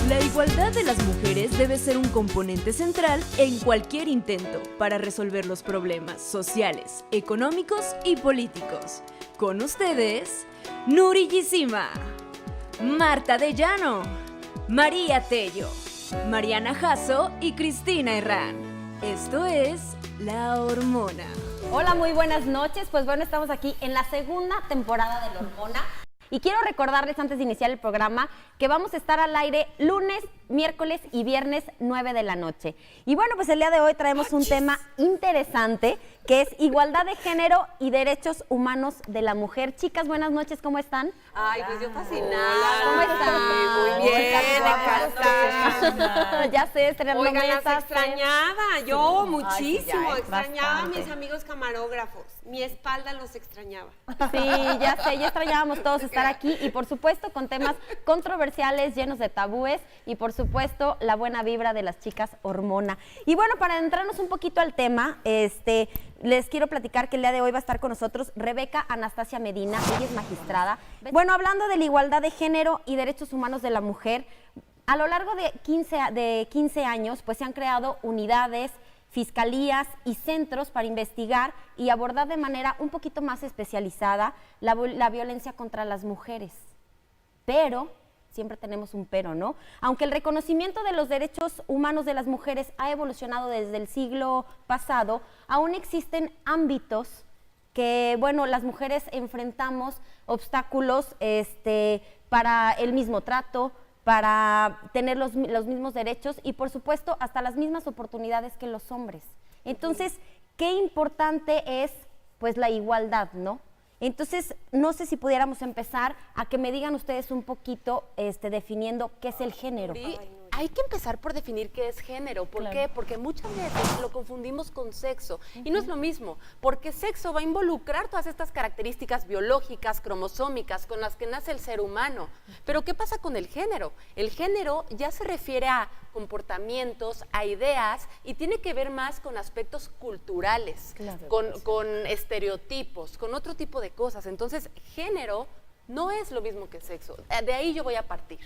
La igualdad de las mujeres debe ser un componente central en cualquier intento para resolver los problemas sociales, económicos y políticos. Con ustedes, Nuri Gisima, Marta de Llano, María Tello, Mariana Jasso y Cristina Herrán. Esto es La Hormona. Hola, muy buenas noches. Pues bueno, estamos aquí en la segunda temporada de La Hormona. Y quiero recordarles antes de iniciar el programa que vamos a estar al aire lunes, miércoles y viernes 9 de la noche. Y bueno, pues el día de hoy traemos un tema interesante que es igualdad de género y derechos humanos de la mujer. Chicas, buenas noches, ¿cómo están? Ay, pues yo fascinada. ¿Cómo están? Muy bien, encantada. Ya sé, estrenando Oigan, las mesas. extrañaba, yo muchísimo. Ay, sí, extrañaba bastante. a mis amigos camarógrafos. Mi espalda los extrañaba. Sí, ya sé, ya extrañábamos todos estar aquí y por supuesto con temas controversiales, llenos de tabúes y por supuesto la buena vibra de las chicas Hormona. Y bueno, para entrarnos un poquito al tema, les quiero platicar que el día de hoy va a estar con nosotros Rebeca Anastasia Medina, ella es magistrada. Bueno, hablando de la igualdad de género y derechos humanos de la mujer, a lo largo de 15 años pues se han creado unidades, fiscalías y centros para investigar y abordar de manera un poquito más especializada la violencia contra las mujeres. Pero, siempre tenemos un pero, ¿no? Aunque el reconocimiento de los derechos humanos de las mujeres ha evolucionado desde el siglo pasado, aún existen ámbitos que, bueno, las mujeres enfrentamos obstáculos para el mismo trato, para tener los mismos derechos y, por supuesto, hasta las mismas oportunidades que los hombres. Entonces, qué importante es, pues, la igualdad, ¿no? Entonces, no sé si pudiéramos empezar a que me digan ustedes un poquito definiendo qué es el género. Sí, hay que empezar por definir qué es género. ¿Por qué? Porque muchas veces lo confundimos con sexo. Y no es lo mismo, porque sexo va a involucrar todas estas características biológicas, cromosómicas, con las que nace el ser humano. Pero ¿qué pasa con el género? El género ya se refiere a comportamientos, a ideas, y tiene que ver más con aspectos culturales, con estereotipos, con otro tipo de cosas. Entonces, género no es lo mismo que sexo. De ahí yo voy a partir.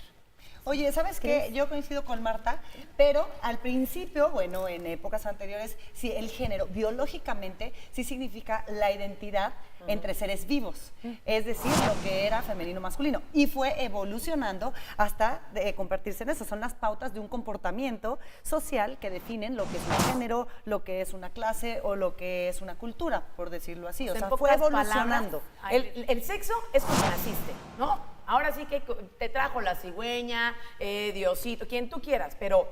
Oye, ¿sabes qué? Yo coincido con Marta, pero al principio, bueno, en épocas anteriores, sí, el género biológicamente sí significa la identidad entre seres vivos, es decir, lo que era femenino masculino, y fue evolucionando hasta convertirse en eso. Son las pautas de un comportamiento social que definen lo que es un género, lo que es una clase o lo que es una cultura, por decirlo así. O sea, fue evolucionando. El sexo es como naciste, ¿no? Ahora sí que te trajo la cigüeña, Diosito, quien tú quieras, pero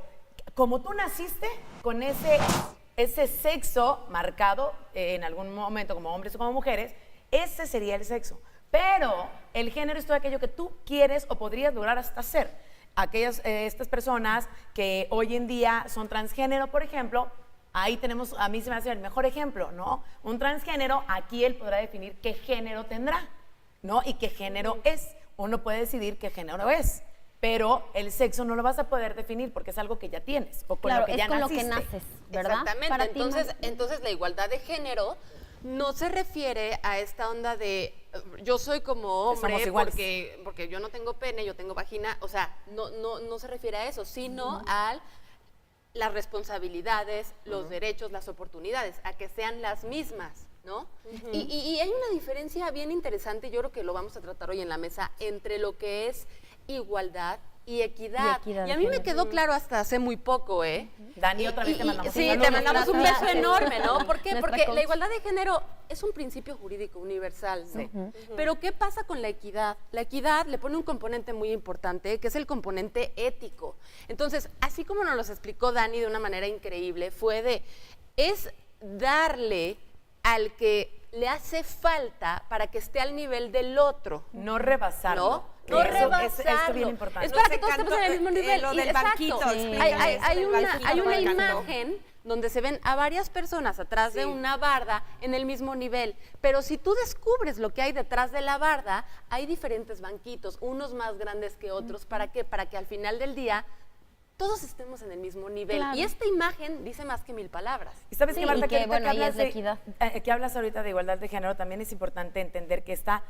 como tú naciste con ese sexo marcado en algún momento, como hombres o como mujeres, ese sería el sexo. Pero el género es todo aquello que tú quieres o podrías lograr hasta ser. Estas personas que hoy en día son transgénero, por ejemplo, ahí tenemos, a mí se me hace el mejor ejemplo, ¿no? Un transgénero, aquí él podrá definir qué género tendrá, ¿no? Y qué género es. Uno puede decidir qué género es, pero el sexo no lo vas a poder definir porque es algo que ya tienes o con lo que ya naciste. Claro, es con lo que naces, ¿verdad? Exactamente. Entonces la igualdad de género no se refiere a esta onda de yo soy como hombre porque yo no tengo pene, yo tengo vagina, o sea, no se refiere a eso, sino a las responsabilidades, los derechos, las oportunidades, a que sean las mismas, ¿no? Y hay una diferencia bien interesante, yo creo que lo vamos a tratar hoy en la mesa, entre lo que es igualdad y equidad. Y a mí me quedó claro hasta hace muy poco, ¿eh? Dani, otra vez te mandamos un Sí, saludo. te mandamos un beso enorme, ¿no? ¿Por qué? Nuestra Porque coach. la igualdad de género es un principio jurídico universal, ¿no? Pero ¿qué pasa con la equidad? La equidad le pone un componente muy importante, que es el componente ético. Entonces, así como nos lo explicó Dani de una manera increíble, es darle al que le hace falta para que esté al nivel del otro. No rebasarlo. No rebasarlo. Esto es bien importante. Es para que todos estemos en el mismo nivel. Lo del Exacto. banquito, Hay una banquito. imagen donde se ven a varias personas atrás de una barda en el mismo nivel, pero si tú descubres lo que hay detrás de la barda, hay diferentes banquitos, unos más grandes que otros. ¿Para qué? Para que al final del día todos estemos en el mismo nivel. Claro. Y esta imagen dice más que 1000 palabras. ¿Y sabes Sí, qué, Marta? y que, ahorita bueno, ahí hablas es la equidad. que hablas ahorita de igualdad de género, también es importante entender que está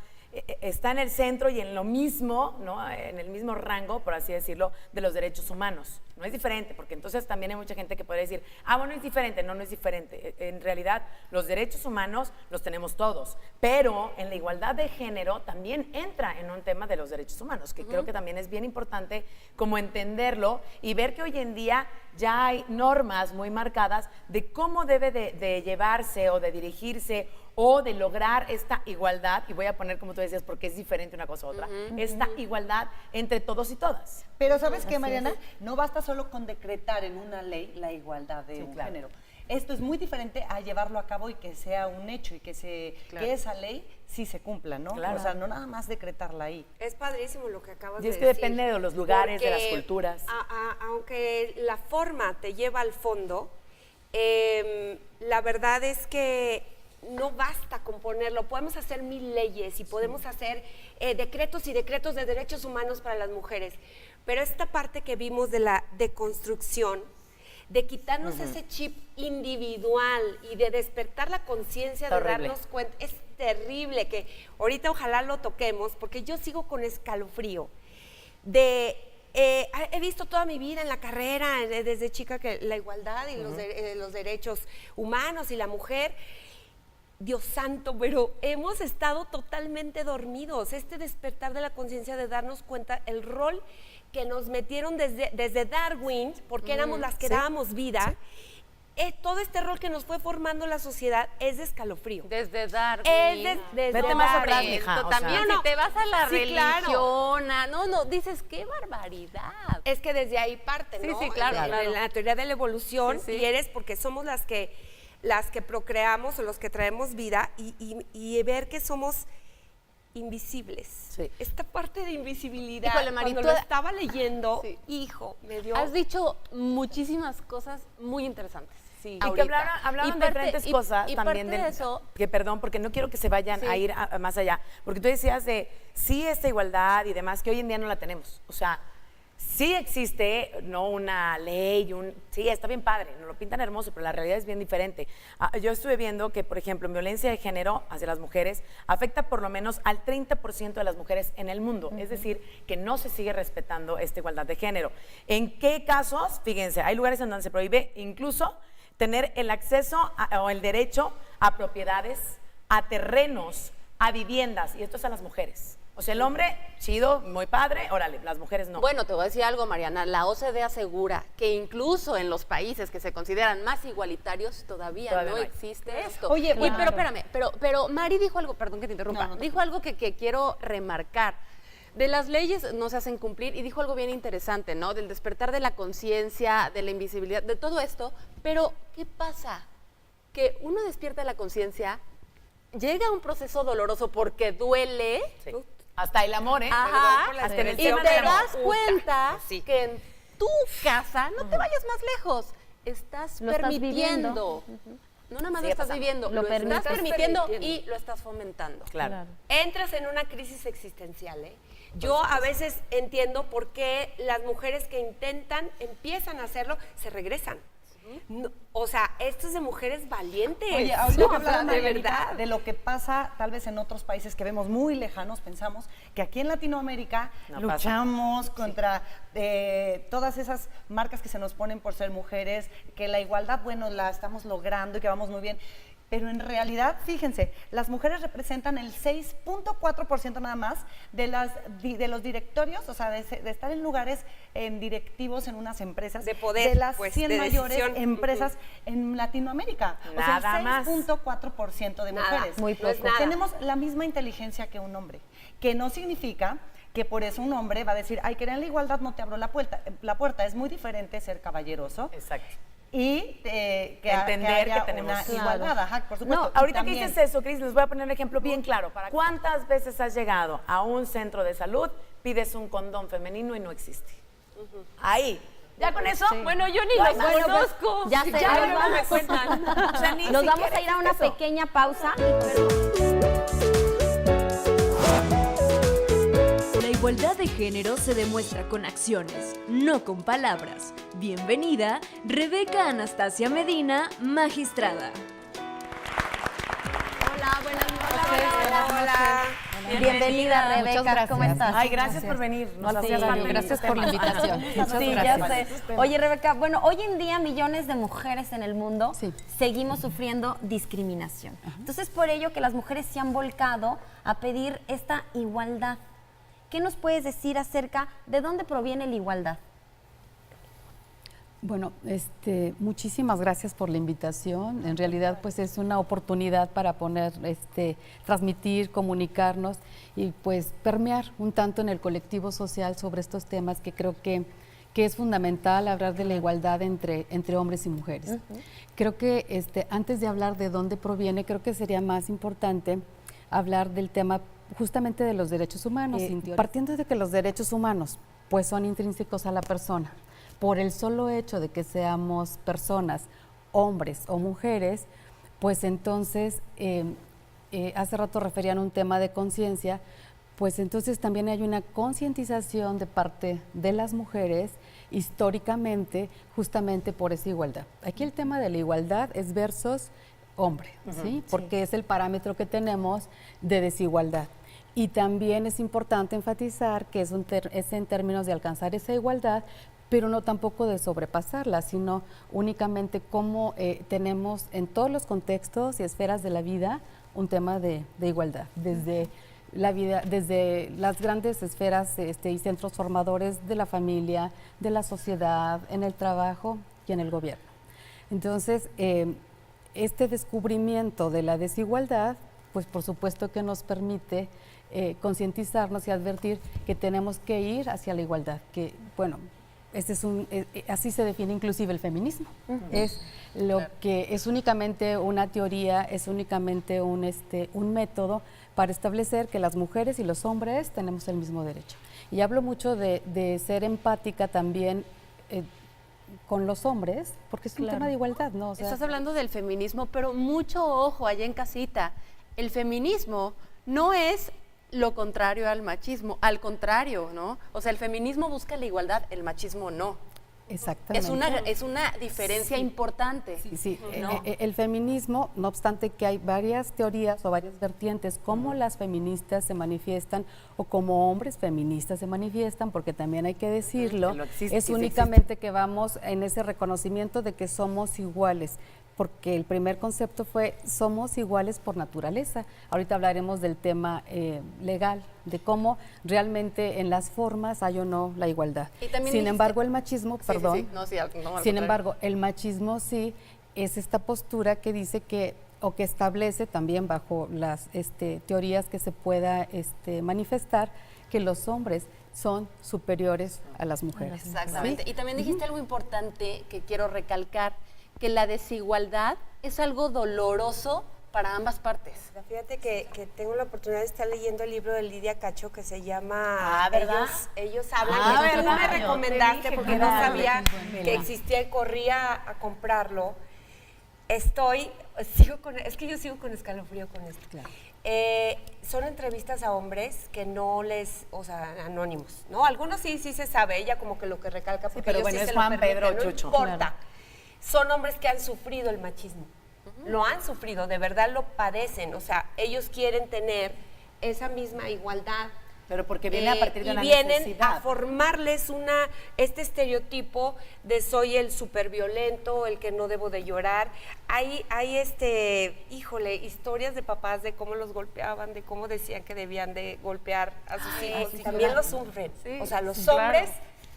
está en el centro y en lo mismo, ¿no? En el mismo rango, por así decirlo, de los derechos humanos. No es diferente, porque entonces también hay mucha gente que puede decir, bueno, es diferente. No, no es diferente. En realidad, los derechos humanos los tenemos todos, pero en la igualdad de género también entra en un tema de los derechos humanos, que creo que también es bien importante como entenderlo y ver que hoy en día ya hay normas muy marcadas de cómo debe de llevarse o de dirigirse o de lograr esta igualdad, y voy a poner como tú decías, porque es diferente una cosa a otra, esta igualdad entre todos y todas. Pero ¿sabes qué, Mariana? No basta solo con decretar en una ley la igualdad de un género. Esto es muy diferente a llevarlo a cabo y que sea un hecho y que esa ley sí se cumpla, ¿no? Claro. O sea, no nada más decretarla ahí. Es padrísimo lo que acabas Y de es decir. que depende de los lugares, de las culturas. Aunque la forma te lleva al fondo, la verdad es que no basta con ponerlo. Podemos hacer 1000 leyes y podemos hacer decretos y decretos de derechos humanos para las mujeres. Pero esta parte que vimos de la deconstrucción, de quitarnos ese chip individual y de despertar la conciencia, de darnos cuenta, es terrible, que ahorita ojalá lo toquemos, porque yo sigo con escalofrío. He visto toda mi vida en la carrera, desde chica, que la igualdad y los derechos humanos y la mujer. Dios santo, pero hemos estado totalmente dormidos. Este despertar de la conciencia, de darnos cuenta el rol que nos metieron desde Darwin, porque éramos las que dábamos vida. Todo este rol que nos fue formando la sociedad es de escalofrío. Desde Darwin. Desde Vete más Darwin. atrás, mija. O sea, También si te vas a la sí, religión, no, dices, qué barbaridad. Es que desde ahí parte, Sí, ¿no? sí, claro, En claro. la teoría de la evolución, Sí, sí. y eres porque somos las que procreamos o los que traemos vida, y ver que somos invisibles. Sí. Esta parte de invisibilidad, Híjole, Mari, cuando tú- lo estaba leyendo, Sí. hijo, me dio... Has dicho muchísimas cosas muy interesantes. Sí, Y que ahorita. hablaban Y de parte- diferentes y- cosas y también. parte de eso, Que perdón, porque no quiero que se vayan a ir más allá. Porque tú decías de sí esta igualdad y demás, que hoy en día no la tenemos. O sea, sí existe, no una ley, sí, está bien padre, nos lo pintan hermoso, pero la realidad es bien diferente. Yo estuve viendo que, por ejemplo, violencia de género hacia las mujeres afecta por lo menos al 30% de las mujeres en el mundo. Es decir, que no se sigue respetando esta igualdad de género. ¿En qué casos? Fíjense, hay lugares en donde se prohíbe incluso tener el acceso o el derecho a propiedades, a terrenos, a viviendas, y esto es a las mujeres. O sea, el hombre, chido, muy padre, órale, las mujeres no. Bueno, te voy a decir algo, Mariana. La OCDE asegura que incluso en los países que se consideran más igualitarios todavía no hay. existe esto. Oye, Y, claro. pero espérame, pero Mari dijo algo, perdón que te interrumpa, No. dijo algo que quiero remarcar. De las leyes no se hacen cumplir, y dijo algo bien interesante, ¿no? Del despertar de la conciencia, de la invisibilidad, de todo esto. Pero, ¿qué pasa? Que uno despierta la conciencia, llega a un proceso doloroso porque duele. Sí. Hasta el amor, ¿eh? Ajá, Hasta en el y tema te del amor. das cuenta Sí. que en tu casa, no te vayas más lejos, estás Lo estás permitiendo. No nada más Sigue lo estás pasando. viviendo, Lo lo estás permites. permitiendo Permitiendo. y lo estás fomentando. Claro. Entras en una crisis existencial, ¿eh? Yo a veces entiendo por qué las mujeres que empiezan a hacerlo, se regresan. No, o sea, esto es de mujeres valientes. Oye, ahorita No, que o sea, hablaba de Marianita verdad. de lo que pasa tal vez en otros países que vemos muy lejanos, pensamos que aquí en Latinoamérica No luchamos contra todas esas marcas que se nos ponen por ser mujeres, que la igualdad, bueno, la estamos logrando y que vamos muy bien. Pero en realidad, fíjense, las mujeres representan el 6.4% nada más de los directorios, o sea, de estar en lugares directivos en unas empresas, De poder, de las pues, 100 de mayores decisión. empresas en Latinoamérica. Nada o sea, el más. 6.4% de Nada, mujeres. muy poco. No es nada. Tenemos la misma inteligencia que un hombre, que no significa que por eso un hombre va a decir, ay, querer la igualdad no te abro la puerta. Es muy diferente ser caballeroso Exacto. y que Entender que haya tenemos- una Claro. igualdad, ajá, por supuesto. No, Y ahorita que también- dices eso, Cris, les voy a poner un ejemplo bien claro. ¿Cuántas veces has llegado a un centro de salud, pides un condón femenino y no existe? Ahí. ¿Ya con eso? Bueno, yo ni No hay los más. conozco. Ya sé, Ya, ahí no vamos. me cuentan. O sea, ni Nos vamos siquiera a ir a una existe eso. pequeña pausa. La igualdad de género se demuestra con acciones, no con palabras. Bienvenida, Rebeca Anastasia Medina, magistrada. Hola, buenas noches. Hola. Bienvenida, Rebeca. Muchas ¿Cómo gracias. estás? Ay, gracias por venir. Nos Al hacías contrario, falta gracias este por la tema. invitación. Muchas Sí, gracias. ya sé. Oye, Rebeca, bueno, hoy en día millones de mujeres en el mundo Sí. seguimos sufriendo discriminación. Entonces, por ello que las mujeres se han volcado a pedir esta igualdad. ¿Qué nos puedes decir acerca de dónde proviene la igualdad? Bueno, muchísimas gracias por la invitación. En realidad, pues es una oportunidad para poner, transmitir, comunicarnos y pues permear un tanto en el colectivo social sobre estos temas que creo que es fundamental hablar de la igualdad entre hombres y mujeres. Creo que antes de hablar de dónde proviene, creo que sería más importante hablar del tema justamente de los derechos humanos, partiendo de que los derechos humanos pues son intrínsecos a la persona. Por el solo hecho de que seamos personas, hombres o mujeres, pues entonces, hace rato referían a un tema de conciencia, pues entonces también hay una concientización de parte de las mujeres históricamente justamente por esa igualdad. Aquí el tema de la igualdad es versus hombre, ¿sí? Porque es el parámetro que tenemos de desigualdad. Y también es importante enfatizar que es en términos de alcanzar esa igualdad, pero no tampoco de sobrepasarla, sino únicamente cómo tenemos en todos los contextos y esferas de la vida un tema de igualdad, desde la vida, desde las grandes esferas y centros formadores de la familia, de la sociedad, en el trabajo y en el gobierno. Entonces, este descubrimiento de la desigualdad, pues por supuesto que nos permite concientizarnos y advertir que tenemos que ir hacia la igualdad, que bueno, así se define inclusive el feminismo. Es lo que es únicamente una teoría, es únicamente un método para establecer que las mujeres y los hombres tenemos el mismo derecho. Y hablo mucho de ser empática también con los hombres, porque es un tema de igualdad, ¿no? O sea, Estás hablando del feminismo, pero mucho ojo allá en casita. El feminismo no es lo contrario al machismo, al contrario, ¿no? O sea, el feminismo busca la igualdad, el machismo no. exactamente. Es una diferencia importante. Sí, ¿no? el feminismo, no obstante que hay varias teorías o varias vertientes, cómo las feministas se manifiestan o como hombres feministas se manifiestan, porque también hay que decirlo, Que lo existe, es sí únicamente que vamos en ese reconocimiento de que somos iguales, porque el primer concepto fue somos iguales por naturaleza. Ahorita hablaremos del tema legal, de cómo realmente en las formas hay o no la igualdad. Y también Sin dijiste- embargo, el machismo, Sí, perdón, sí, sí. No, sí, no, al sin contrario. embargo, el machismo sí es esta postura que dice que, o que establece también bajo las teorías que se pueda manifestar, que los hombres son superiores a las mujeres. Exactamente. ¿sí? Y también dijiste algo importante que quiero recalcar, que la desigualdad es algo doloroso para ambas partes. Fíjate que tengo la oportunidad de estar leyendo el libro de Lidia Cacho que se llama Ah, ¿verdad? Ellos hablan, Ah, que tú ¿verdad? me Yo te recomendaste dije porque que no era sabía buena. que existía y corría a comprarlo. Es que yo sigo con escalofrío con esto. Claro. Son entrevistas a hombres que no o sea, anónimos, ¿no? Algunos sí se sabe, ella como que lo que recalca, porque pero ellos bueno, sí es se lo Juan permiten, Pedro no Chucho. importa. Claro. Son hombres que han sufrido el machismo, lo han sufrido, de verdad lo padecen, o sea, ellos quieren tener esa misma igualdad. Pero porque viene a partir de y una vienen necesidad. a formarles este estereotipo de soy el superviolento, el que no debo de llorar. Hay historias de papás de cómo los golpeaban, de cómo decían que debían de golpear a sus hijos y también lo sufren. Sí, o sea, los claro. hombres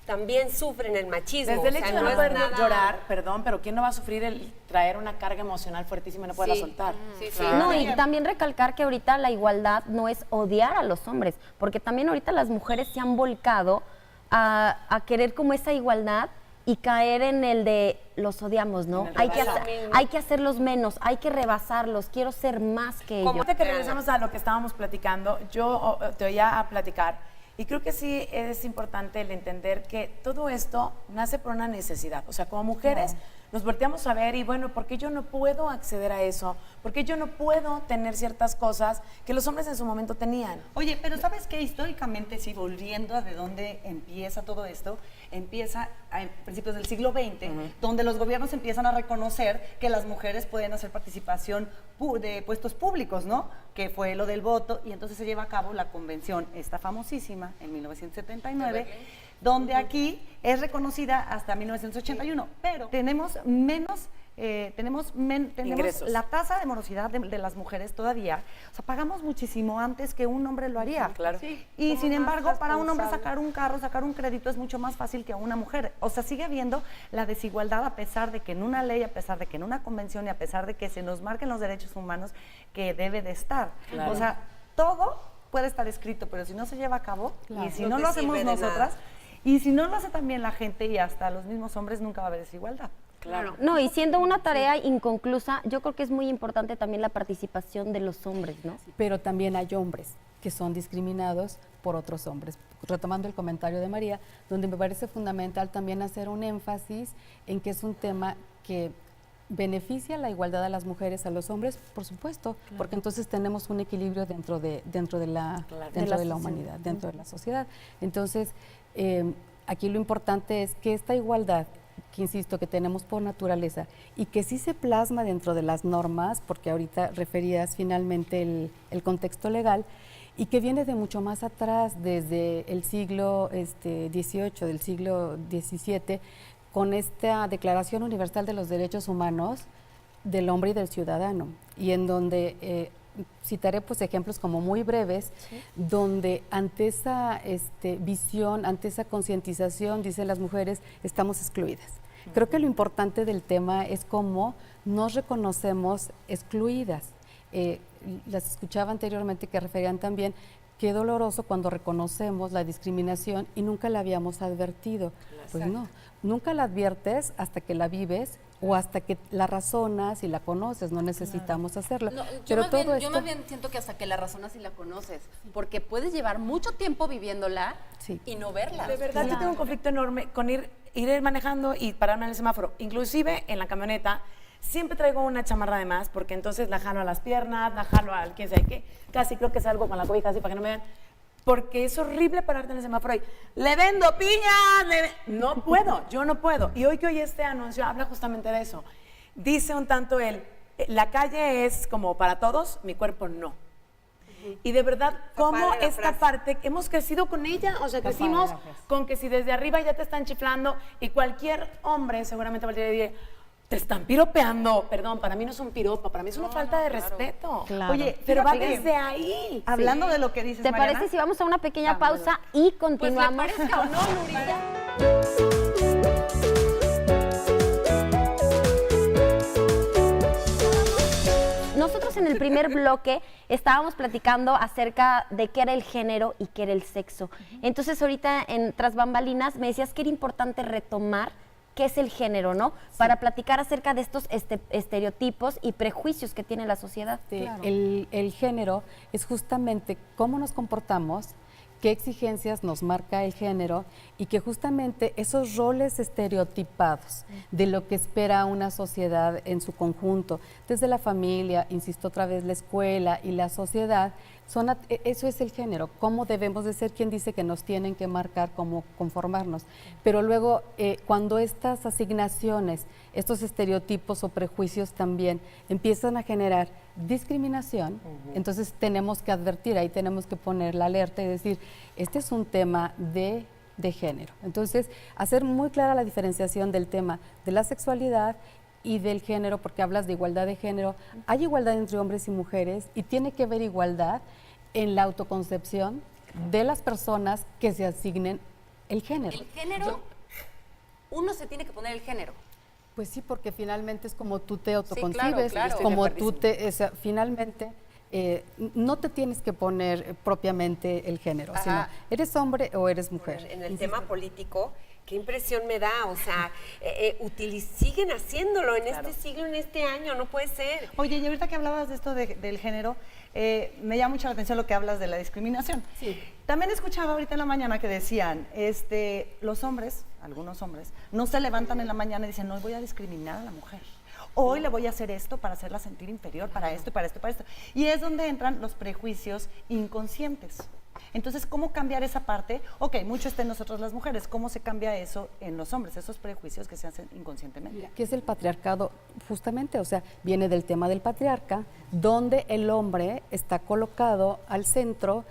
también sufren el machismo. Desde el o sea, hecho de no es poder nada- llorar, perdón, pero ¿quién no va a sufrir el traer una carga emocional fuertísima y no poderla Sí. soltar? Sí, sí. No, y también recalcar que ahorita la igualdad no es odiar a los hombres, porque también ahorita las mujeres se han volcado a querer como esa igualdad y caer en el de los odiamos, ¿no? En el Hay que, rebasar. hay que hacerlos menos, hay que rebasarlos, quiero ser más que ellos. Ahorita que regresamos a lo que estábamos platicando, yo te oía a platicar y creo que sí es importante el entender que todo esto nace por una necesidad. O sea, como mujeres nos volteamos a ver y bueno, ¿por qué yo no puedo acceder a eso? ¿Por qué yo no puedo tener ciertas cosas que los hombres en su momento tenían? Oye, pero ¿sabes qué? Históricamente, sí, volviendo a de dónde empieza todo esto, empieza a principios del siglo XX, donde los gobiernos empiezan a reconocer que las mujeres pueden hacer participación de puestos públicos, ¿no? Que fue lo del voto, y entonces se lleva a cabo la convención, esta famosísima, en 1979, donde aquí es reconocida hasta 1981, pero tenemos Ingresos. la tasa de morosidad de las mujeres todavía, o sea, pagamos muchísimo antes que un hombre lo haría. Claro. Y sin embargo, para un hombre sacar un carro, sacar un crédito es mucho más fácil que a una mujer. O sea, sigue habiendo la desigualdad a pesar de que en una ley, a pesar de que en una convención y a pesar de que se nos marquen los derechos humanos que debe de estar. Claro. O sea, todo puede estar escrito, pero si no se lleva a cabo y si No no te lo hacemos sirve de nada. nosotras, y si no lo hace también la gente y hasta los mismos hombres, nunca va a haber desigualdad. Claro. No, y siendo una tarea inconclusa, yo creo que es muy importante también la participación de los hombres, ¿no? Pero también hay hombres que son discriminados por otros hombres. Retomando el comentario de María, donde me parece fundamental también hacer un énfasis en que es un tema que beneficia la igualdad a las mujeres, a los hombres, por supuesto, porque entonces tenemos un equilibrio dentro de la humanidad, dentro de la sociedad. Entonces, aquí lo importante es que esta igualdad, que insisto, que tenemos por naturaleza y que sí se plasma dentro de las normas, porque ahorita referías finalmente el contexto legal, y que viene de mucho más atrás, desde el siglo XVIII, del siglo XVII, con esta Declaración Universal de los Derechos Humanos del Hombre y del Ciudadano, y en donde citaré pues ejemplos como muy breves, donde ante esa visión, ante esa concientización, dicen las mujeres, estamos excluidas. Creo que lo importante del tema es cómo nos reconocemos excluidas. Las escuchaba anteriormente que referían también qué doloroso cuando reconocemos la discriminación y nunca la habíamos advertido. Pues no, nunca la adviertes hasta que la vives o hasta que la razonas y la conoces, no necesitamos hacerlo. No, Pero yo más bien siento que hasta que la razonas y la conoces, porque puedes llevar mucho tiempo viviéndola y no verla. De verdad, yo tengo un conflicto enorme con ir manejando y pararme en el semáforo. Inclusive en la camioneta siempre traigo una chamarra de más, porque entonces la jalo a las piernas, la jalo al quién sabe qué. Casi creo que salgo con la cobija así para que no me vean. Porque es horrible pararte en el semáforo y le vendo piñas, no puedo, yo no puedo. Y hoy que oí este anuncio habla justamente de eso. Dice un tanto él, la calle es como para todos, mi cuerpo no. Y de verdad, cómo esta parte, hemos crecido con ella, o sea, crecimos con que si desde arriba ya te están chiflando y cualquier hombre seguramente va a decir, te están piropeando. Perdón, para mí no es un piropo, para mí es una falta de respeto. Claro. Oye, Pero va fíjate, desde ahí. hablando de lo que dices, ¿Te Mariana, parece si vamos a una pequeña pausa y Pues continuamos? le parezca o no, Nurilla. Nosotros en el primer bloque estábamos platicando acerca de qué era el género y qué era el sexo. Entonces ahorita tras bambalinas me decías que era importante retomar qué es el género, ¿no? Para platicar acerca de estos estereotipos y prejuicios que tiene la sociedad. Claro. El género es justamente cómo nos comportamos, qué exigencias nos marca el género y que justamente esos roles estereotipados de lo que espera una sociedad en su conjunto, desde la familia, insisto otra vez, la escuela y la sociedad, eso es el género, cómo debemos de ser, quien dice que nos tienen que marcar, cómo conformarnos. Pero luego, cuando estas asignaciones, estos estereotipos o prejuicios también empiezan a generar discriminación, entonces tenemos que advertir, ahí tenemos que poner la alerta y decir, este es un tema de género. Entonces, hacer muy clara la diferenciación del tema de la sexualidad y del género, porque hablas de igualdad de género. Hay igualdad entre hombres y mujeres y tiene que haber igualdad en la autoconcepción de las personas que se asignen el género. El género, uno se tiene que poner el género. Pues sí, porque finalmente es como tú te autoconcibes, claro. como tú finalmente no te tienes que poner propiamente el género, sino eres hombre o eres mujer. En el tema político, qué impresión me da, o sea, siguen haciéndolo en este siglo, en este año, no puede ser. Oye, y ahorita que hablabas de esto del género, me llama mucho la atención lo que hablas de la discriminación. Sí. También escuchaba ahorita en la mañana que decían, los hombres, algunos hombres, no se levantan en la mañana y dicen, no voy a discriminar a la mujer. Hoy le voy a hacer esto para hacerla sentir inferior, para esto, para esto, para esto. Y es donde entran los prejuicios inconscientes. Entonces, ¿cómo cambiar esa parte? Ok, mucho está en nosotros las mujeres. ¿Cómo se cambia eso en los hombres? Esos prejuicios que se hacen inconscientemente. ¿Qué es el patriarcado? Justamente, o sea, viene del tema del patriarca, donde el hombre está colocado al centro,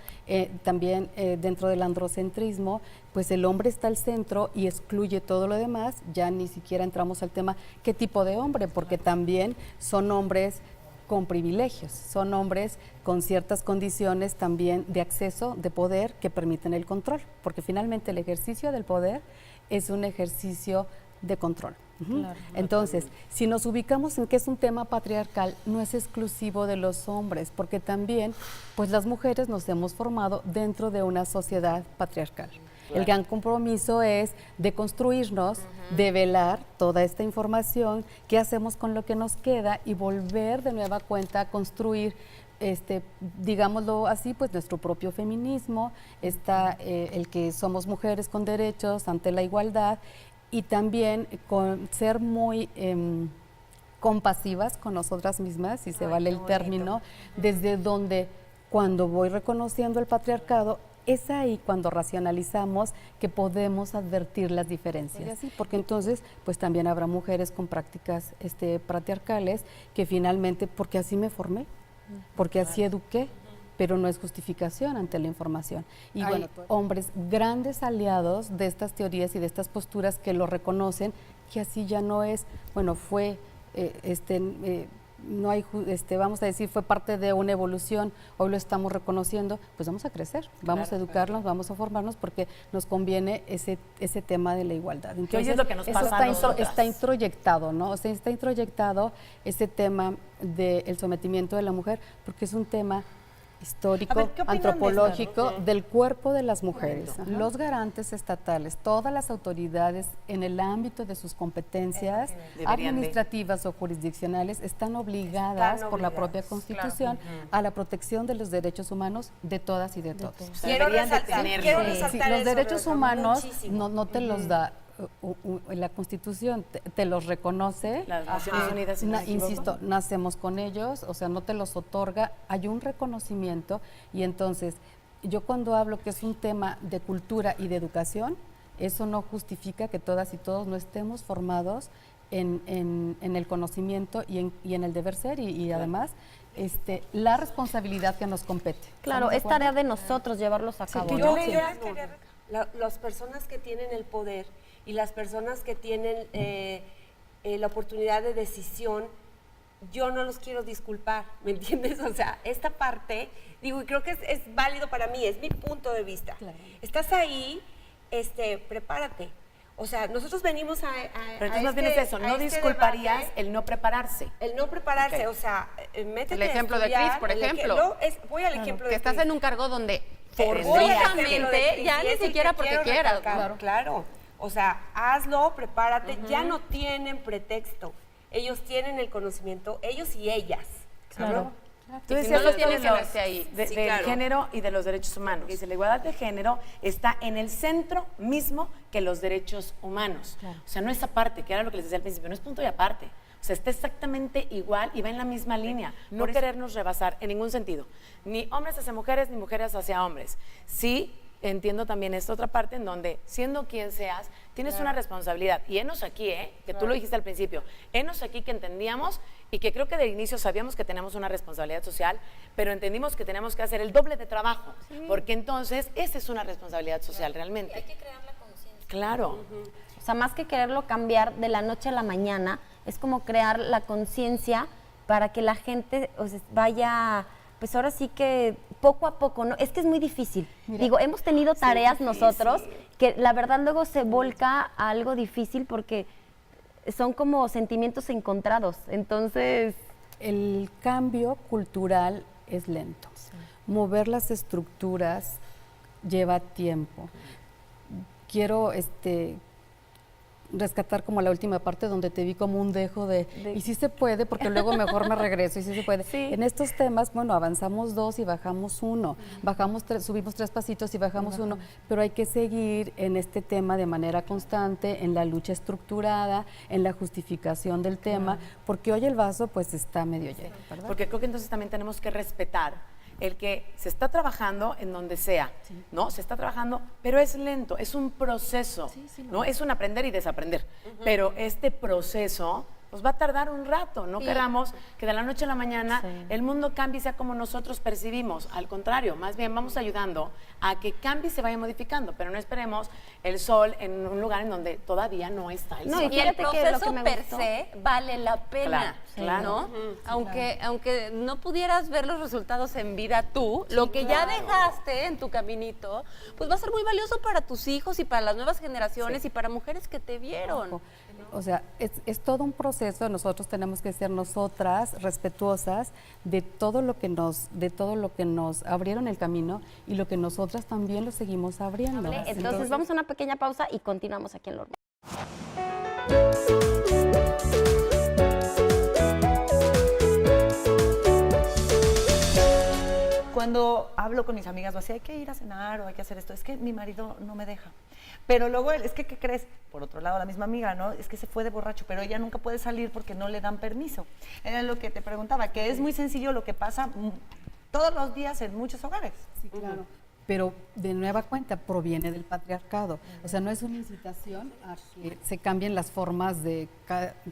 también dentro del androcentrismo, pues el hombre está al centro y excluye todo lo demás. Ya ni siquiera entramos al tema qué tipo de hombre, porque también son hombres con privilegios, son hombres con ciertas condiciones también de acceso, de poder, que permiten el control, porque finalmente el ejercicio del poder es un ejercicio de control. Claro, entonces, si nos ubicamos en que es un tema patriarcal, no es exclusivo de los hombres, porque también, pues las mujeres nos hemos formado dentro de una sociedad patriarcal. El gran compromiso es de construirnos, de velar toda esta información, qué hacemos con lo que nos queda y volver de nueva cuenta a construir, digámoslo así, pues nuestro propio feminismo, está el que somos mujeres con derechos ante la igualdad y también con ser muy compasivas con nosotras mismas, si se vale el término, desde donde cuando voy reconociendo el patriarcado, es ahí cuando racionalizamos que podemos advertir las diferencias, porque entonces pues también habrá mujeres con prácticas patriarcales que finalmente, porque así me formé, porque así eduqué, pero no es justificación ante la información. Y bueno, hombres grandes aliados de estas teorías y de estas posturas que lo reconocen, que así ya no es, bueno, fue no hay, vamos a decir, fue parte de una evolución, hoy lo estamos reconociendo, pues vamos a crecer, vamos a educarnos, vamos a formarnos porque nos conviene ese tema de la igualdad. Entonces, es lo que nos eso pasa a nosotras. está introyectado, ¿no? O sea, está introyectado ese tema del sometimiento de la mujer porque es un tema histórico, ¿qué opinan antropológico del cuerpo de las mujeres. Los garantes estatales, todas las autoridades en el ámbito de sus competencias administrativas o jurisdiccionales están obligadas por la propia Constitución a la protección de los derechos humanos de todas y de todos. Quiero resaltar Los derechos Roberto, humanos muchísimo. no te los da la Constitución, te los reconoce. Las Naciones Unidas, si no me equivoco. Insisto, nacemos con ellos, o sea, no te los otorga, hay un reconocimiento y entonces yo cuando hablo que es un tema de cultura y de educación, eso no justifica que todas y todos no estemos formados en el conocimiento y en el deber ser y además la responsabilidad que nos compete. Claro, es tarea de nosotros llevarlos a cabo. Las personas que tienen el poder y las personas que tienen la oportunidad de decisión, yo no los quiero disculpar, ¿me entiendes? O sea, esta parte, digo, y creo que es válido para mí, es mi punto de vista. Claro. Estás ahí, prepárate. O sea, nosotros venimos a Pero entonces más bien es eso, no disculparías el no prepararse. El no prepararse, o sea, métete El ejemplo a de estudiar, Cris, por ejemplo. Voy al ejemplo de Que estás Cris. en un cargo donde Forzosamente, ya ni siquiera porque quieras. Claro. O sea, hazlo, prepárate, ya no tienen pretexto. Ellos tienen el conocimiento, ellos y ellas. Claro. Tú Y si decías no lo esto de tienes que verse ahí. del claro. género y de los derechos humanos. Dice, la igualdad de género está en el centro mismo que los derechos humanos. Claro. O sea, no es aparte, que era lo que les decía al principio, no es punto y aparte. O sea, está exactamente igual y va en la misma línea. No querernos rebasar en ningún sentido. Ni hombres hacia mujeres, ni mujeres hacia hombres. Sí, entiendo también esta otra parte en donde, siendo quien seas, tienes una responsabilidad. Y henos aquí, que tú lo dijiste al principio, henos aquí que entendíamos y que creo que de inicio sabíamos que tenemos una responsabilidad social, pero entendimos que tenemos que hacer el doble de trabajo, porque entonces esa es una responsabilidad social realmente. Y hay que crear la conciencia. Claro. O sea, más que quererlo cambiar de la noche a la mañana, es como crear la conciencia para que la gente vaya, pues ahora sí que poco a poco, ¿no? Es que es muy difícil. Mira, digo, hemos tenido tareas nosotros que la verdad luego se volca a algo difícil porque son como sentimientos encontrados. Entonces, el cambio cultural es lento. Mover las estructuras lleva tiempo. Quiero rescatar como la última parte donde te vi como un dejo y sí se puede, porque luego mejor me regreso y sí se puede. En estos temas, bueno, avanzamos 2 y bajamos 1, bajamos 3, subimos 3 pasitos y bajamos 1, pero hay que seguir en este tema de manera constante, en la lucha estructurada, en la justificación del tema, porque hoy el vaso pues está medio lleno, ¿verdad? Porque creo que entonces también tenemos que respetar el que se está trabajando en donde sea, ¿no? Se está trabajando, pero es lento, es un proceso, ¿no? Es un aprender y desaprender, pero este proceso pues va a tardar un rato, no queramos que de la noche a la mañana el mundo cambie y sea como nosotros percibimos, al contrario, más bien vamos ayudando a que cambie y se vaya modificando, pero no esperemos el sol en un lugar en donde todavía no está el sol. y Y el fíjate que lo que proceso me per gustó- se vale la pena, Claro, ¿no? Aunque no pudieras ver los resultados en vida tú, lo que ya dejaste en tu caminito, pues va a ser muy valioso para tus hijos y para las nuevas generaciones y para mujeres que te vieron. O sea, es todo un proceso. Nosotros tenemos que ser nosotras respetuosas de todo lo que nos abrieron el camino y lo que nosotras también lo seguimos abriendo. Entonces vamos a una pequeña pausa y continuamos aquí en Lo Hormonal. Cuando hablo con mis amigas o así, hay que ir a cenar o hay que hacer esto, es que mi marido no me deja. Pero luego él, es que, ¿qué crees? Por otro lado, la misma amiga, ¿no? Es que se fue de borracho, pero ella nunca puede salir porque no le dan permiso. Era lo que te preguntaba, que es muy sencillo lo que pasa todos los días en muchos hogares. Sí, claro. Pero de nueva cuenta proviene del patriarcado. O sea, no es una incitación a que se cambien las formas de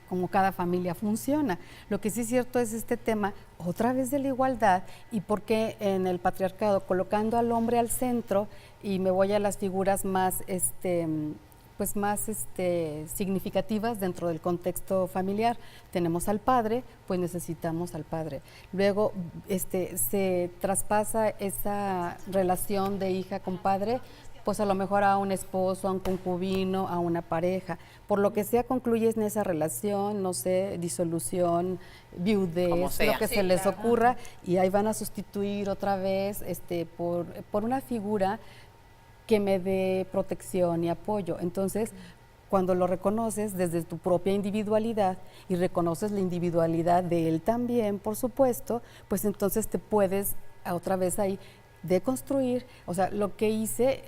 cómo cada familia funciona. Lo que sí es cierto es este tema, otra vez de la igualdad, y por qué en el patriarcado, colocando al hombre al centro, y me voy a las figuras más significativas dentro del contexto familiar. Tenemos al padre, pues necesitamos al padre. Luego se traspasa esa relación de hija con padre, pues a lo mejor a un esposo, a un concubino, a una pareja. Por lo que sea, concluye en esa relación, no sé, disolución, viudez, lo que se les ocurra, y ahí van a sustituir otra vez por una figura que me dé protección y apoyo. Entonces, cuando lo reconoces desde tu propia individualidad y reconoces la individualidad de él también, por supuesto, pues entonces te puedes otra vez ahí deconstruir, o sea, lo que hice,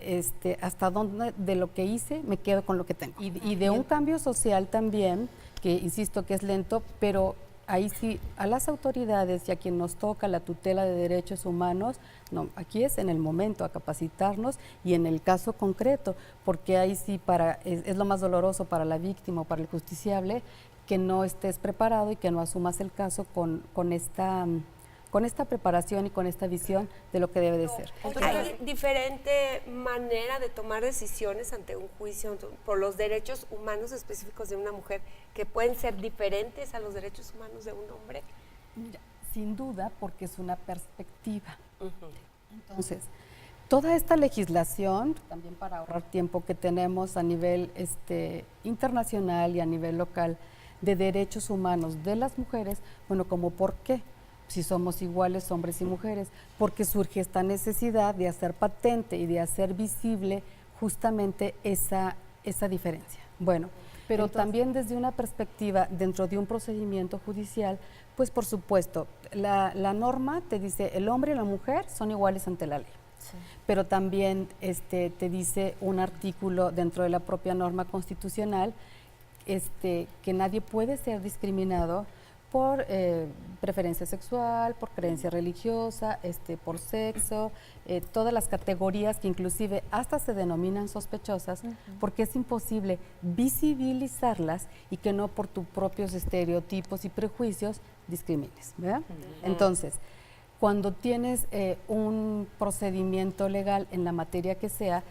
hasta dónde de lo que hice me quedo con lo que tengo. Y de un cambio social también, que insisto que es lento, pero ahí sí, a las autoridades y a quien nos toca la tutela de derechos humanos, no, aquí es en el momento a capacitarnos y en el caso concreto, porque ahí sí es lo más doloroso para la víctima o para el justiciable que no estés preparado y que no asumas el caso con esta preparación y con esta visión de lo que debe de ser. Hay diferente manera de tomar decisiones ante un juicio por los derechos humanos específicos de una mujer que pueden ser diferentes a los derechos humanos de un hombre. Mira, sin duda, porque es una perspectiva. Entonces, toda esta legislación, también para ahorrar tiempo que tenemos a nivel internacional y a nivel local de derechos humanos de las mujeres, bueno, como por qué, si somos iguales hombres y mujeres, porque surge esta necesidad de hacer patente y de hacer visible justamente esa diferencia. Bueno, pero también desde una perspectiva dentro de un procedimiento judicial, pues por supuesto, la norma te dice el hombre y la mujer son iguales ante la ley. Sí. Pero también te dice un artículo dentro de la propia norma constitucional que nadie puede ser discriminado por preferencia sexual, por creencia religiosa, por sexo, todas las categorías que inclusive hasta se denominan sospechosas, porque es imposible visibilizarlas y que no por tus propios estereotipos y prejuicios discrimines, ¿verdad? Entonces, cuando tienes un procedimiento legal en la materia que sea,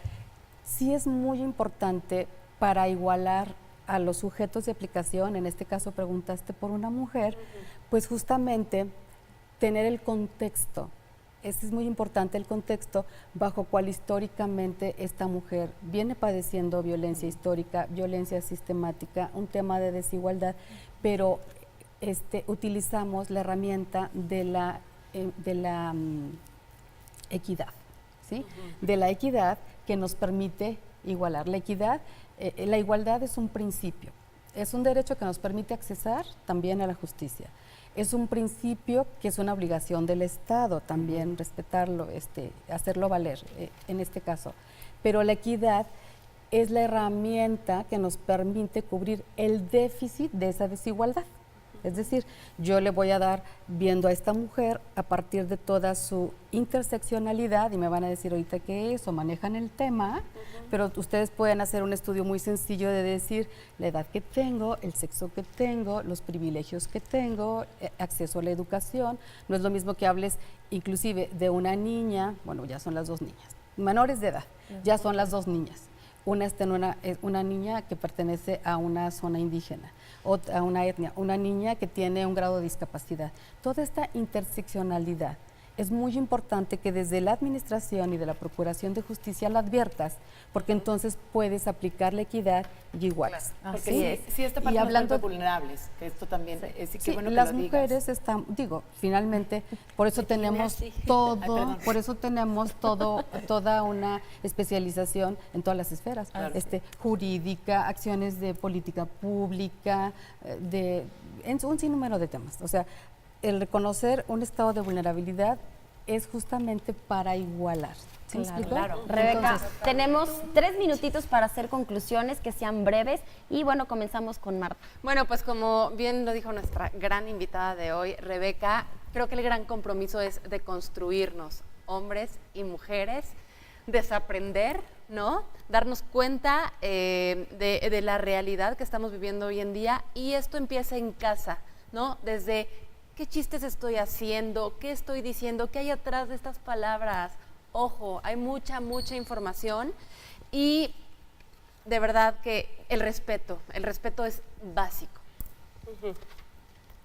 sí es muy importante para igualar a los sujetos de aplicación, en este caso preguntaste por una mujer, pues justamente tener el contexto. Es muy importante el contexto bajo cual históricamente esta mujer viene padeciendo violencia histórica, violencia sistemática, un tema de desigualdad, pero utilizamos la herramienta de la equidad, ¿sí? De la equidad que nos permite igualar. La equidad La igualdad es un principio, es un derecho que nos permite accesar también a la justicia. Es un principio que es una obligación del Estado también respetarlo, hacerlo valer en este caso. Pero la equidad es la herramienta que nos permite cubrir el déficit de esa desigualdad. Es decir, yo le voy a dar, viendo a esta mujer, a partir de toda su interseccionalidad, y me van a decir ahorita qué es, o manejan el tema, pero ustedes pueden hacer un estudio muy sencillo de decir la edad que tengo, el sexo que tengo, los privilegios que tengo, acceso a la educación. No es lo mismo que hables inclusive de una niña, bueno, ya son las dos niñas, menores de edad, ya son las dos niñas. Una está en una niña que pertenece a una zona indígena, a una etnia, una niña que tiene un grado de discapacidad. Toda esta interseccionalidad es muy importante que desde la administración y de la Procuración de Justicia la adviertas, porque entonces puedes aplicar la equidad y iguales. Porque sí, esta parte y hablando de vulnerables, que esto también es sí, qué bueno que las lo digas. mujeres están, finalmente, por eso tenemos todo, por eso tenemos toda una especialización en todas las esferas, jurídica, acciones de política pública, en un sinnúmero de temas. O sea, el reconocer un estado de vulnerabilidad es justamente para igualar. ¿Sí me explico? Claro. Rebeca, Entonces, tenemos 3 minutitos para hacer conclusiones que sean breves y bueno, comenzamos con Marta. Bueno, pues como bien lo dijo nuestra gran invitada de hoy, Rebeca, creo que el gran compromiso es de construirnos, hombres y mujeres, desaprender, ¿no? Darnos cuenta de la realidad que estamos viviendo hoy en día, y esto empieza en casa, ¿no? Desde qué chistes estoy haciendo, qué estoy diciendo, qué hay atrás de estas palabras. Ojo, hay mucha información, y de verdad que el respeto es básico.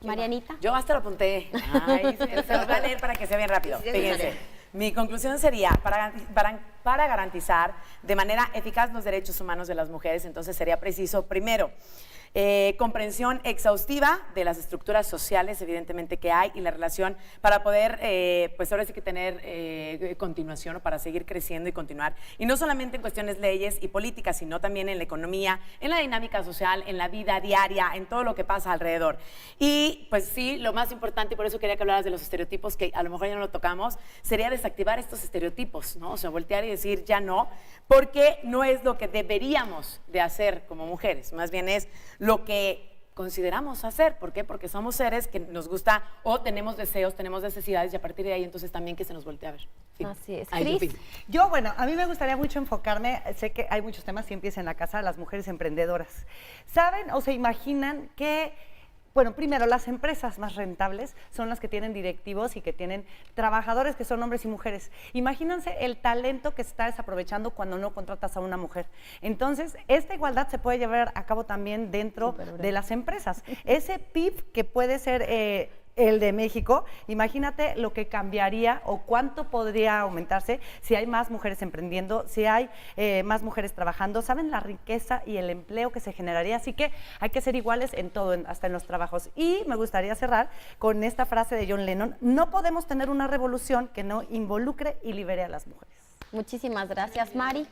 Marianita. Yo hasta lo apunté. Ay, se los voy a leer para que sea bien rápido. Fíjense. Mi conclusión sería, para garantizar de manera eficaz los derechos humanos de las mujeres, entonces sería preciso, primero, comprensión exhaustiva de las estructuras sociales, evidentemente, que hay, y la relación para poder, pues ahora sí que tener continuación, o para seguir creciendo y continuar. Y no solamente en cuestiones leyes y políticas, sino también en la economía, en la dinámica social, en la vida diaria, en todo lo que pasa alrededor. Y pues sí, lo más importante, y por eso quería que hablaras de los estereotipos, que a lo mejor ya no lo tocamos, sería desactivar estos estereotipos, ¿no? O sea, voltear y decir ya no, porque no es lo que deberíamos de hacer como mujeres, más bien es lo que consideramos hacer. ¿Por qué? Porque somos seres que nos gusta, o tenemos deseos, tenemos necesidades, y a partir de ahí entonces también que se nos voltea a ver. Fin. Así es. Ahí, Cris. fin. Yo, bueno, a mí me gustaría mucho enfocarme, sé que hay muchos temas que empiezan en la casa, las mujeres emprendedoras. ¿Saben o se imaginan que, bueno, primero, las empresas más rentables son las que tienen directivos y que tienen trabajadores que son hombres y mujeres? Imagínense el talento que se está desaprovechando cuando no contratas a una mujer. Entonces, esta igualdad se puede llevar a cabo también dentro de las empresas. Ese PIB que puede ser el de México, imagínate lo que cambiaría o cuánto podría aumentarse si hay más mujeres emprendiendo, si hay más mujeres trabajando. ¿Saben la riqueza y el empleo que se generaría? Así que hay que ser iguales en todo, hasta en los trabajos. Y me gustaría cerrar con esta frase de John Lennon: no podemos tener una revolución que no involucre y libere a las mujeres. Muchísimas gracias, Mari.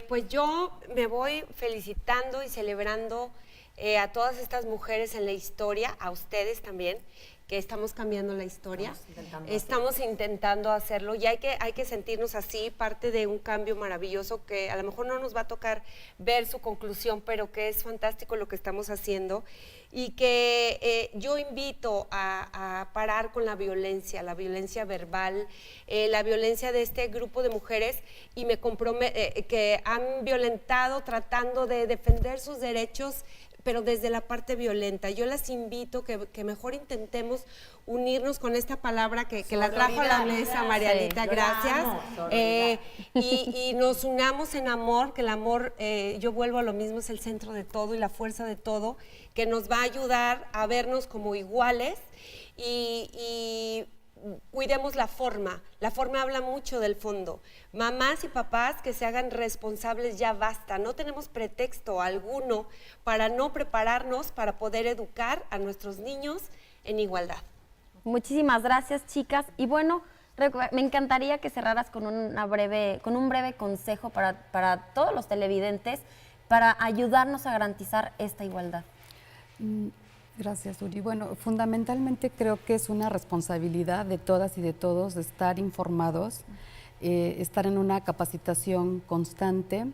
Pues yo me voy felicitando y celebrando a todas estas mujeres en la historia, a ustedes también, que estamos cambiando la historia. Estamos intentando hacerlo, y hay que sentirnos así, parte de un cambio maravilloso que a lo mejor no nos va a tocar ver su conclusión, pero que es fantástico lo que estamos haciendo, y que yo invito a parar con la violencia verbal, la violencia de este grupo de mujeres, y me comprometo que han violentado tratando de defender sus derechos, pero desde la parte violenta. Yo las invito que mejor intentemos unirnos con esta palabra que la trajo a la mesa Marianita, gracias, y nos unamos en amor, que el amor, yo vuelvo a lo mismo, es el centro de todo y la fuerza de todo, que nos va a ayudar a vernos como iguales, y cuidemos la forma habla mucho del fondo. Mamás y papás que se hagan responsables, ya basta, no tenemos pretexto alguno para no prepararnos para poder educar a nuestros niños en igualdad. Muchísimas gracias, chicas. Y bueno, me encantaría que cerraras con un breve consejo para todos los televidentes, para ayudarnos a garantizar esta igualdad? Gracias, Uri. Bueno, fundamentalmente creo que es una responsabilidad de todas y de todos de estar informados, estar en una capacitación constante.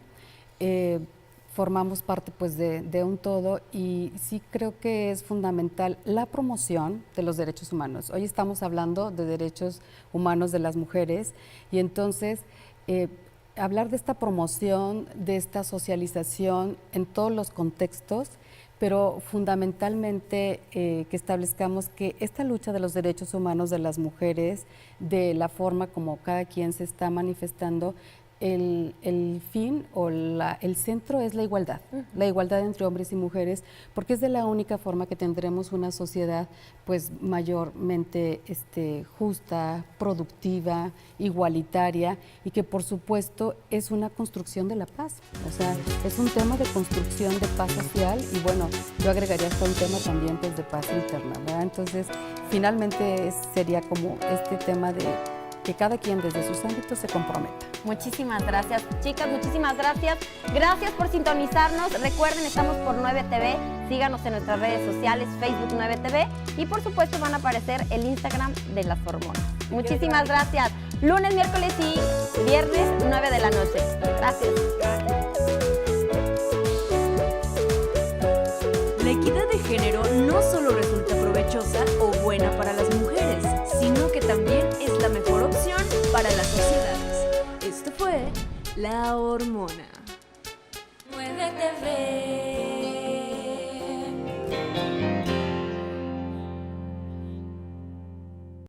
Formamos parte pues de un todo y sí creo que es fundamental la promoción de los derechos humanos. Hoy estamos hablando de derechos humanos de las mujeres y entonces hablar de esta promoción, de esta socialización en todos los contextos, pero fundamentalmente que establezcamos que esta lucha de los derechos humanos de las mujeres, de la forma como cada quien se está manifestando, el fin o el centro es la igualdad entre hombres y mujeres, porque es de la única forma que tendremos una sociedad pues mayormente justa, productiva, igualitaria y que por supuesto es una construcción de la paz, o sea, es un tema de construcción de paz social y bueno, yo agregaría hasta un tema también pues de paz interna, ¿verdad? Entonces, finalmente sería como este tema de que cada quien desde sus ámbitos se comprometa. Muchísimas gracias, chicas, muchísimas gracias. Gracias por sintonizarnos. Recuerden, estamos por 9TV. Síganos en nuestras redes sociales, Facebook 9TV. Y por supuesto van a aparecer el Instagram de Las Hormonas. Muchísimas gracias. Lunes, miércoles y viernes, 9 de la noche. Gracias. La equidad de género no solo resulta provechosa o buena para las mujeres, sino que también es la mejor opción para las sociedades. Esto fue La Hormona. Muévete, ve.